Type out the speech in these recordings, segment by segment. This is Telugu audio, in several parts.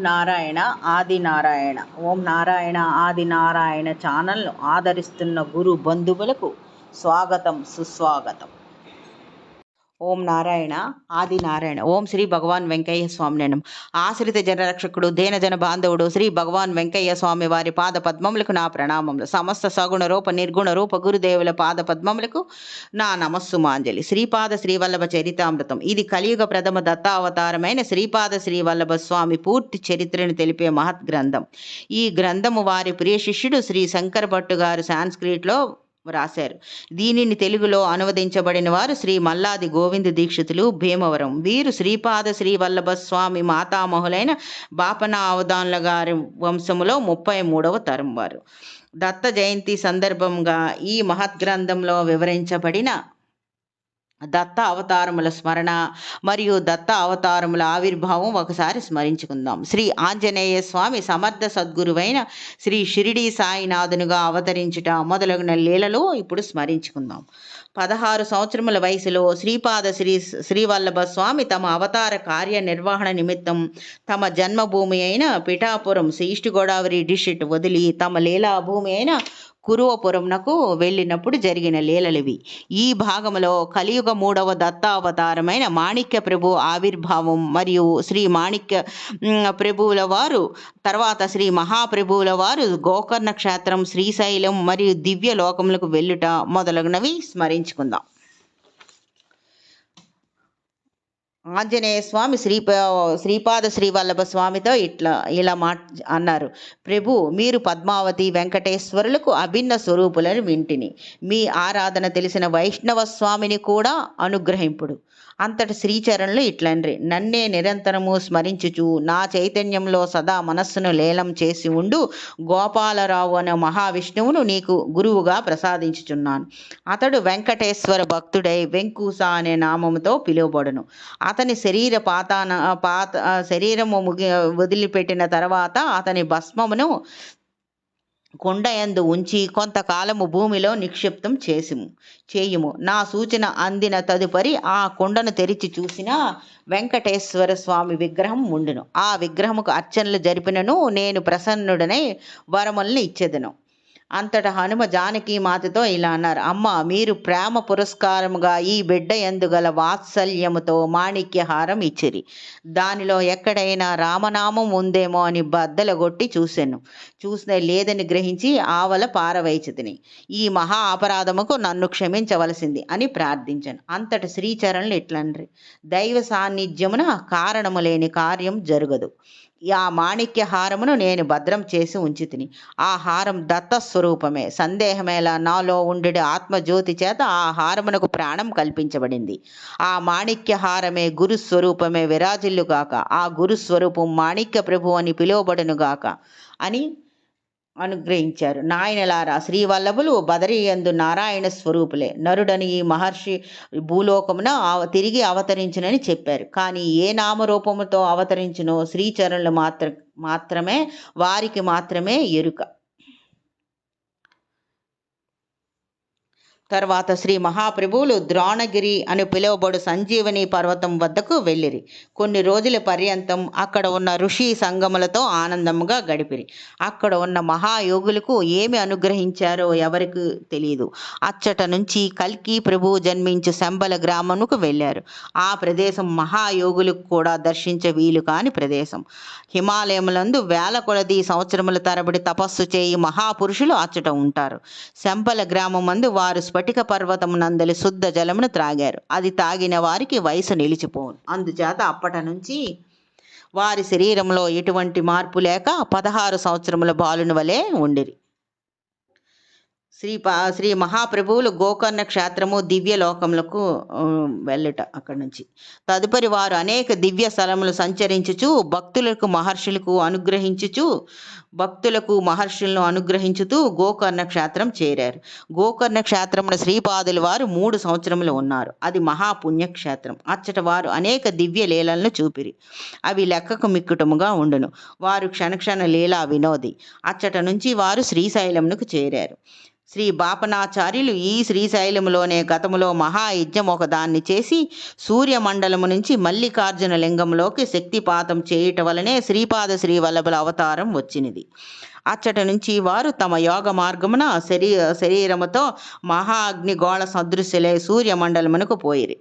నారాయణ ఆది నారాయణ. ఓం నారాయణ ఆది నారాయణ ఛానల్ను ఆదరిస్తున్న గురు బంధువులకు స్వాగతం, సుస్వాగతం. ఓం నారాయణ ఆది నారాయణ. ఓం శ్రీ భగవాన్ వెంకయ్య స్వామి నమః. ఆశ్రిత జనరక్షకుడు, దేనజన బాంధవుడు శ్రీ భగవాన్ వెంకయ్య స్వామి వారి పాద పద్మములకు నా ప్రణామములు. సమస్త సగుణ రూప నిర్గుణ రూప గురుదేవుల పాద పద్మములకు నా నమస్సుమాంజలి. శ్రీపాద శ్రీవల్లభ చరితామృతం. ఇది కలియుగ ప్రథమ దత్తావతారమైన శ్రీపాద శ్రీవల్లభ స్వామి పూర్తి చరిత్రను తెలిపే మహత్ గ్రంథం. ఈ గ్రంథము వారి ప్రియ శిష్యుడు శ్రీ శంకర భట్టు గారు సాంస్క్రిట్లో రాశారు. దీనిని తెలుగులో అనువదించబడిన వారు శ్రీ మల్లాది గోవింద దీక్షితులు, భీమవరం. వీరు శ్రీపాద శ్రీవల్లభ స్వామి మాతామహులైన బాపన అవధానుల గారి వంశములో 33వ తరం వారు. దత్త జయంతి సందర్భంగా ఈ మహత్ గ్రంథంలో వివరించబడిన దత్త అవతారముల స్మరణ మరియు దత్త అవతారముల ఆవిర్భావం ఒకసారి స్మరించుకుందాం. శ్రీ ఆంజనేయ స్వామి సమర్థ సద్గురువైన శ్రీ షిరిడి సాయినాథునిగా అవతరించుట మొదలగున లీలలో ఇప్పుడు స్మరించుకుందాం. 16 సంవత్సరముల వయసులో శ్రీపాద శ్రీవల్లభ స్వామి తమ అవతార కార్య నిర్వహణ నిమిత్తం తమ జన్మభూమి అయిన పిఠాపురం ఈస్ట్ గోదావరి డిస్ట్రిక్ట్ వదిలి తమ లీలా భూమి అయిన కురువపురంనకు వెళ్ళినప్పుడు జరిగిన లీలలివి. ఈ భాగంలో కలియుగ 3వ దత్తావతారమైన మాణిక్య ప్రభు ఆవిర్భావం మరియు శ్రీ మాణిక్య ప్రభువుల వారు తర్వాత శ్రీ మహాప్రభువుల వారు గోకర్ణ క్షేత్రం, శ్రీశైలం మరియు దివ్య లోకములకు వెళ్ళుట మొదలగునవి స్మరించుకుందాం. ఆంజనేయ స్వామి శ్రీపాద శ్రీవల్లభ స్వామితో ఇలా అన్నారు. ప్రభు, మీరు పద్మావతి వెంకటేశ్వరులకు అభిన్న స్వరూపులను వింటిని. మీ ఆరాధన తెలిసిన వైష్ణవ స్వామిని కూడా అనుగ్రహింపుడు. అంతటి శ్రీచరణులు ఇట్లండ్రి. నన్నే నిరంతరము స్మరించుచు నా చైతన్యంలో సదా మనస్సును లీలం చేసి ఉండు గోపాలరావు అనే మహావిష్ణువును నీకు గురువుగా ప్రసాదించుచున్నాను. అతడు వెంకటేశ్వర భక్తుడై వెంకూస అనే నామముతో పిలువబడును. అతని శరీరము వదిలిపెట్టిన తర్వాత అతని భస్మమును కొండయందు ఉంచి కొంతకాలము భూమిలో నిక్షిప్తం చేయుము. నా సూచన అందిన తదుపరి ఆ కొండను తెరిచి చూసిన వెంకటేశ్వర స్వామి విగ్రహం ఉండును. ఆ విగ్రహముకు అర్చనలు జరిపినను నేను ప్రసన్నుడనై వరములను ఇచ్చేదను. అంతటా హనుమ జానకి మాతతో ఇలా అన్నారు. అమ్మ, మీరు ప్రేమ పురస్కారముగా ఈ బిడ్డ ఎందుగల వాత్సల్యముతో మాణిక్యహారం ఇచ్చిరి. దానిలో ఎక్కడైనా రామనామం ఉందేమో అని బద్దలగొట్టి చూసిన లేదని గ్రహించి ఆవల పారవైచితిని. ఈ మహా అపరాధముకు నన్ను క్షమించవలసింది అని ప్రార్థించాను. అంతటి శ్రీచరణులు ఇట్లండ్రి. దైవ సాన్నిధ్యమున కారణము లేని కార్యం జరగదు. ఆ మాణిక్య హారమును నేను భద్రం చేసి ఉంచితిని. ఆ హారం దత్తస్వరూపమే. సందేహమేలా, నాలో ఉండి ఆత్మజ్యోతి చేత ఆ హారమునకు ప్రాణం కల్పించబడింది. ఆ మాణిక్య హారమే గురుస్వరూపమే విరాజిల్లుగాక. ఆ గురుస్వరూపం మాణిక్య ప్రభు అని పిలువబడునుగాక అని అనుగ్రహించారు. నాయనలారా, శ్రీవల్లభులు బదరియందు నారాయణ స్వరూపులే. నరుడని ఈ మహర్షి భూలోకమున తిరిగి అవతరించునని చెప్పారు. కానీ ఏ నామరూపముతో అవతరించునో శ్రీచరణులు మాత్రమే వారికి మాత్రమే ఎరుక. తర్వాత శ్రీ మహాప్రభువులు ద్రోణగిరి అని పిలువబడు సంజీవని పర్వతం వద్దకు వెళ్ళిరి. కొన్ని రోజుల పర్యంతం అక్కడ ఉన్న ఋషి సంగములతో ఆనందముగా గడిపిరి. అక్కడ ఉన్న మహాయోగులకు ఏమి అనుగ్రహించారో ఎవరికి తెలియదు. అచ్చట నుంచి కల్కి ప్రభువు జన్మించు శంబల గ్రామముకు వెళ్ళారు. ఆ ప్రదేశం మహాయోగులకు కూడా దర్శించ వీలు కాని ప్రదేశం. హిమాలయములందు వేల కొలది సంవత్సరముల తరబడి తపస్సు చేయి మహాపురుషులు అచ్చట ఉంటారు. శంబల గ్రామమందు వారు స్ఫటిక పర్వతం నందలి శుద్ధ జలమును త్రాగారు. అది తాగిన వారికి వయసు నిలిచిపోను. అందుచేత అప్పటి నుంచి వారి శరీరంలో ఎటువంటి మార్పు లేక 16 సంవత్సరముల బాలుని వలె ఉండిరి. శ్రీ మహాప్రభువులు గోకర్ణ క్షేత్రము దివ్య లోకములకు వెళ్ళట. అక్కడి నుంచి తదుపరి వారు అనేక దివ్య స్థలములు సంచరించుచు భక్తులకు మహర్షులను అనుగ్రహించుతూ గోకర్ణ క్షేత్రం చేరారు. గోకర్ణ క్షేత్రమున శ్రీపాదులు వారు 3 సంవత్సరములు ఉన్నారు. అది మహాపుణ్యక్షేత్రం. అచ్చట వారు అనేక దివ్య లీలలను చూపిరి. అవి లెక్కకు మిక్కుటముగా ఉండును. వారు క్షణక్షణ లీలా వినోది. అచ్చట నుంచి వారు శ్రీశైలంకు చేరారు. శ్రీ బాపనాచార్యులు ఈ శ్రీశైలంలోనే గతములో మహాయజ్ఞం ఒకదాన్ని చేసి సూర్యమండలము నుంచి మల్లికార్జున లింగంలోకి శక్తిపాతం చేయుట వలనే శ్రీపాద శ్రీవల్లభుల అవతారం వచ్చినది. అచ్చట నుంచి వారు తమ యోగ మార్గమున శరీరముతో మహా అగ్నిగోళ సదృశ్యులే సూర్యమండలమునకు పోయిరి.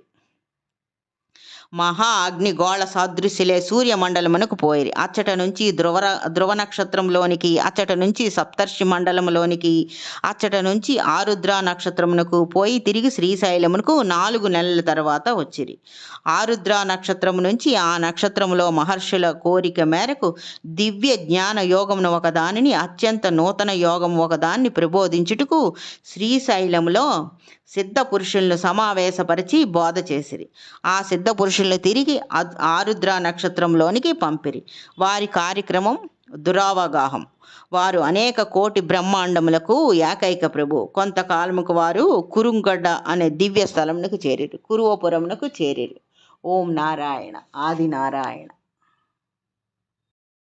సూర్యమండలమునకు పోయిరి. అచ్చట నుంచి ధ్రువ నక్షత్రంలోనికి, అచ్చట నుంచి సప్తర్షి మండలంలోనికి, అచ్చట నుంచి ఆరుద్ర నక్షత్రమునకు పోయి తిరిగి శ్రీశైలమునకు 4 నెలల తర్వాత వచ్చిరి. ఆరుద్ర నక్షత్రము నుంచి ఆ నక్షత్రములో మహర్షుల కోరిక మేరకు దివ్య జ్ఞాన యోగమును ఒకదానిని, అత్యంత నూతన యోగం ఒకదాన్ని ప్రబోధించుటకు శ్రీశైలములో సిద్ధ పురుషులను సమావేశపరిచి బోధ చేసిరి. ఆ సిద్ధ పురుషులను తిరిగి ఆరుద్ర నక్షత్రంలోనికి పంపిరి. వారి కార్యక్రమం దురావగాహం. వారు అనేక కోటి బ్రహ్మాండములకు ఏకైక ప్రభు. కొంతకాలముకు వారు కురుంగడ్డ అనే దివ్య స్థలమునకు చేరిరు. కురువపురమునకు చేరిరు. ఓం నారాయణ. ఆది నారాయణ.